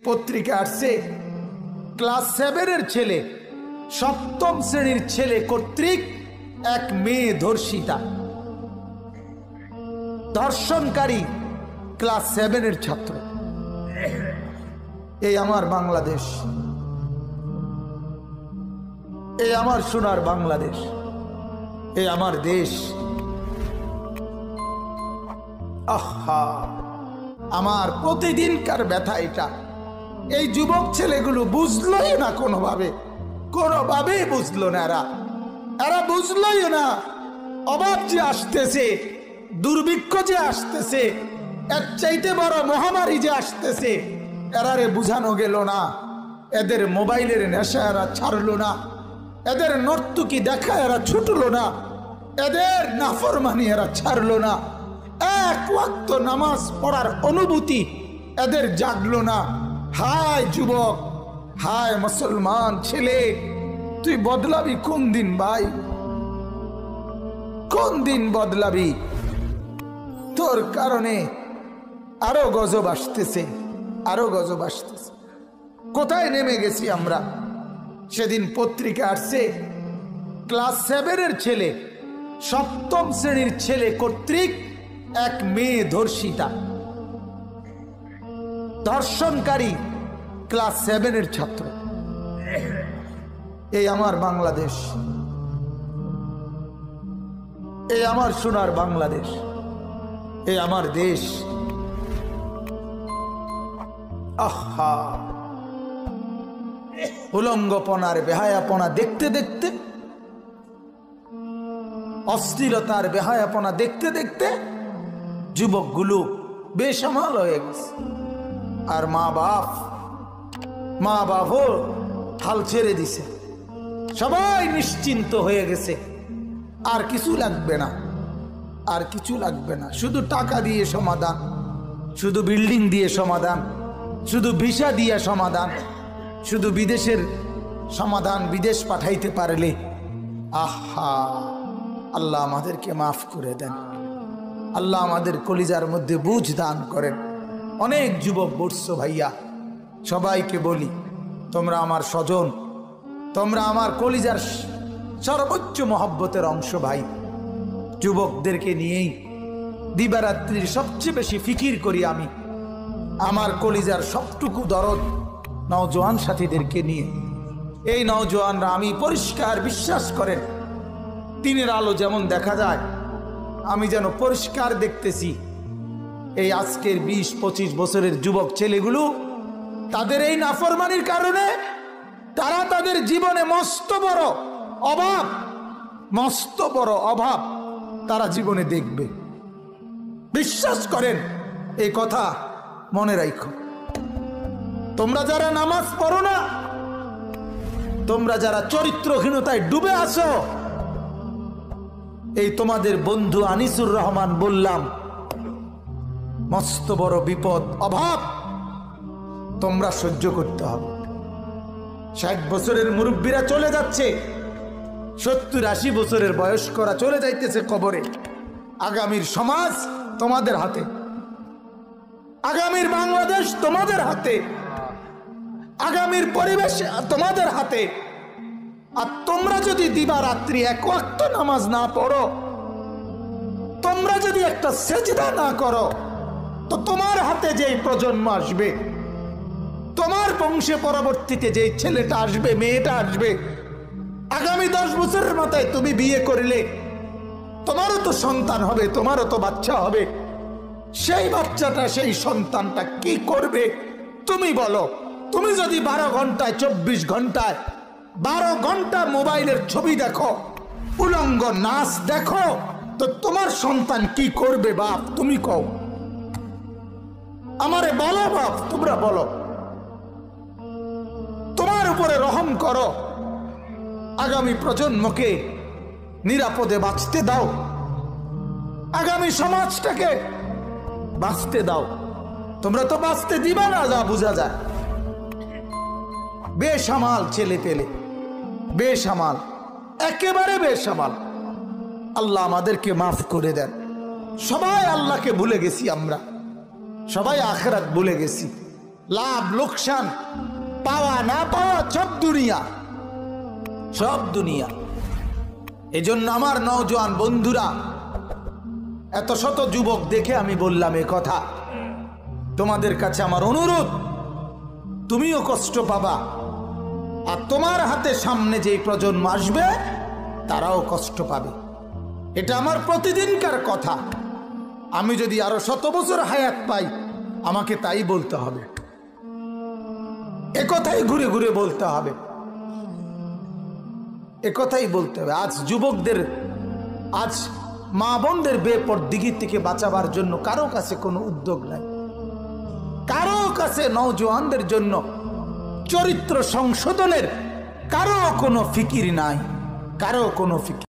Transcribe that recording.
পত্রিকা আসছে ক্লাস 7-এর ছেলে, 7ম শ্রেণীর ছেলে কর্তৃক এক মেয়ে ধর্ষিতা, ধর্ষণকারী ক্লাস 7-এর ছাত্র। এই আমার বাংলাদেশ, এই আমার সোনার বাংলাদেশ, এই আমার দেশ। আহা, আমার প্রতিদিনকার ব্যথা এটা। এই যুবক ছেলেগুলো বুঝলই না, কোনোভাবেই বুঝলো না। এরা বুঝলই না অভাব যে আসতেছে, দুর্ভিক্ষ যে আসতেছে, এর চাইতে বড় মহামারী যে আসতেছে, এরারে বুঝানো গেল না। এদের মোবাইলের নেশা এরা ছাড়লো না, এদের নর্তুকি দেখা এরা ছুটলো না, এদের নাফরমানি এরা ছাড়লো না, এক ওয়াক্ত নামাজ পড়ার অনুভূতি এদের জাগলো না। হায় যুবক, হায় মুসলমান ছেলে, তুই বদলাবি কোন দিন ভাই? কোন দিন বদলাবি? তোর কারণে আরো গজব আসতেছে, আরো গজব আসতেছে। কোথায় নেমে গেছি আমরা? সেদিন পত্রিকা আসছে ক্লাস 7-এর ছেলে, 7ম শ্রেণীর ছেলে কর্তৃক এক মেয়ে ধর্ষিতা, ধর্ষণকারী ক্লাস 7-এর ছাত্র। এই আমার বাংলাদেশ, এই আমার সোনার বাংলাদেশ, এই আমার দেশ। আহা, উলঙ্গপনার বেহায়াপনা দেখতে দেখতে, অশ্লীলতার বেহায়াপনা দেখতে দেখতে যুবকগুলো বেসামাল হয়ে গেছে। আর মা বাপও হাল ছেড়ে দিছে, সবাই নিশ্চিন্ত হয়ে গেছে। আর কিছু লাগবে না, আর কিছু লাগবে না। শুধু টাকা দিয়ে সমাধান, শুধু বিল্ডিং দিয়ে সমাধান, শুধু ভিসা দিয়ে সমাধান, শুধু বিদেশের সমাধান, বিদেশ পাঠাইতে পারলে। আহা, আল্লাহ আমাদেরকে মাফ করে দেন, আল্লাহ আমাদের কলিজার মধ্যে বুঝ দান করেন। অনেক যুবক বলছো ভাইয়া, সবাইকে বলি, তোমরা আমার স্বজন, তোমরা আমার কলিজার সর্বোচ্চ মহব্বতের অংশ ভাই। যুবকদেরকে নিয়েই দিবারাত্রির সবচেয়ে বেশি ফিকির করি আমি। আমার কলিজার সবটুকু দরদ নওজোয়ান সাথীদেরকে নিয়ে। এই নওজোয়ানরা, আমি পরিষ্কার বিশ্বাস করেন, দিনের আলো যেমন দেখা যায়, আমি যেন পরিষ্কার দেখতেছি এই আজকের 20-25 বছরের যুবক ছেলেগুলো, তাদের এই নাফরমানির কারণে তারা তাদের জীবনে মস্ত বড় অভাব তারা জীবনে দেখবে। বিশ্বাস করেন, এই কথা মনে রাখো। তোমরা যারা নামাজ পড়ো না, তোমরা যারা চরিত্রহীনতায় ডুবে আছো, এই তোমাদের বন্ধু আনিসুর রহমান বললাম, মস্ত বড় বিপদ, অভাব তোমরা সহ্য করতে হবে। 60 বছরের মুরব্বীরা চলে যাচ্ছে, 70-80 বছরের বয়স্করা চলে যাইতেছে কবরে। আগামীর সমাজ তোমাদের হাতে, আগামীর বাংলাদেশ তোমাদের হাতে, আগামীর পরিবেশ তোমাদের হাতে। আর তোমরা যদি দিবারাত্রি এক ওয়াক্ত নামাজ না পড়ো, তোমরা যদি একটা সেজদা না করো, তো তোমার হাতে যেই প্রজন্ম আসবে, তোমার বংশে পরবর্তীতে যেই ছেলেটা আসবে, মেয়েটা আসবে, আগামী 10 বছরের মাথায় তুমি বিয়ে করলে তোমারও তো সন্তান হবে, তোমারও তো বাচ্চা হবে। সেই বাচ্চাটা, সেই সন্তানটা কি করবে তুমি বলো? তুমি যদি 12 ঘন্টায়, 24 ঘন্টায় 12 ঘন্টা মোবাইলের ছবি দেখো, উলঙ্গ নাচ দেখো, তো তোমার সন্তান কি করবে বাপ? তুমি কও, আমারে বলো বাপ, তোমরা বলো। তোমার উপরে রহম করো, আগামী প্রজন্মকে নিরাপদে বাঁচতে দাও, আগামী সমাজটাকে বাঁচতে দাও। তোমরা তো বাঁচতে দিবা না, যা বোঝা যায়। বেসামাল ছেলে পেলে, বেসামাল, একেবারে বেসামাল। আল্লাহ আমাদেরকে মাফ করে দেন। সবাই আল্লাহকে ভুলে গেছি আমরা, সবাই আখিরাত ভুলে গেছি। লাভ লোকসান, পাওয়া না পাওয়া সব দুনিয়া, সব দুনিয়া। এজন্য আমার নওজোয়ান বন্ধুরা, এত শত যুবক দেখে আমি বললাম এ কথা। তোমাদের কাছে আমার অনুরোধ, তুমিও কষ্ট পাবা, আর তোমার হাতে সামনে যে প্রজন্ম আসবে তারাও কষ্ট পাবে। এটা আমার প্রতিদিনকার কথা। আমি যদি আরো 100 বছর হায়াত পাই, আমাকে তাই বলতে হবে, একথাই ঘুরে ঘুরে বলতে হবে, একথাই বলতে হবে। আজ যুবকদের, আজ মা বোনদের বেপরদিগি থেকে বাঁচাবার জন্য কারো কাছে কোনো উদ্যোগ নাই, কারো কাছে নওজোয়ানদের জন্য চরিত্র সংশোধনের কারো কোনো ফিকির নাই, কারো কোনো ফিকির।